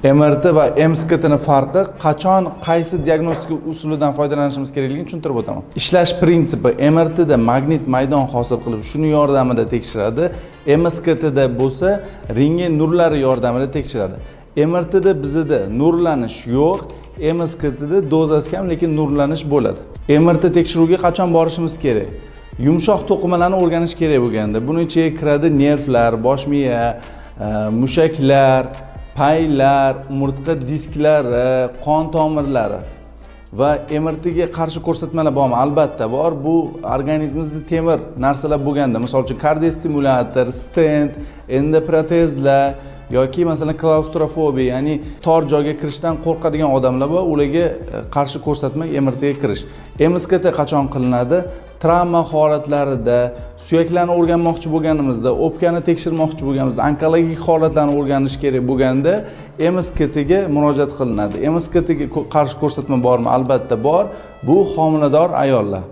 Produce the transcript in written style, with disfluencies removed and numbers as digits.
MRT va MSKT ning farqi, qachon qaysi diagnostika usulidan foydalanishimiz kerakligini tushuntirib o'taman. Ishlash prinsipi: MRT da magnit maydon hosil qilib, shuni yordamida tekshiradi. MSKT da bo'lsa, rentgen nurlari yordamida tekshiradi. MRT da bizda nurlanish yo'q, MSKT da dozasi kam, lekin nurlanish bo'ladi. MRT tekshiruviga qachon borishimiz kerak? Yumshoq to'qimalarni o'rganish kerak bo'lganda, buning ichiga kiradi nervlar, bosh miya, mushaklar, paylar, umurtqa disklari, qon tomirlari va MRT ga qarshi ko'rsatmalar bormi? Albatta bor. Bu organizmimizda temir narsalar bo'lganda, misol uchun kardiostimulyator, stent, endoprotezlar yoki masalan klaustrofobiya, ya'ni tor joyga kirishdan qo'rqadigan odamlar bor, ularga qarshi ko'rsatma MRT ga kirish. MSKT qachon qilinadi? Travma holatlarida, suyaklarni o'rganmoqchi bo'lganimizda, o'pkani tekshirmoqchi bo'lganimizda, onkologik holatlarni o'rganish kerak bo'lganda MSKT ga murojaat qilinadi. MSKT ga qarshi ko'rsatma bormi? Albatta bor. Bu homilador ayollar.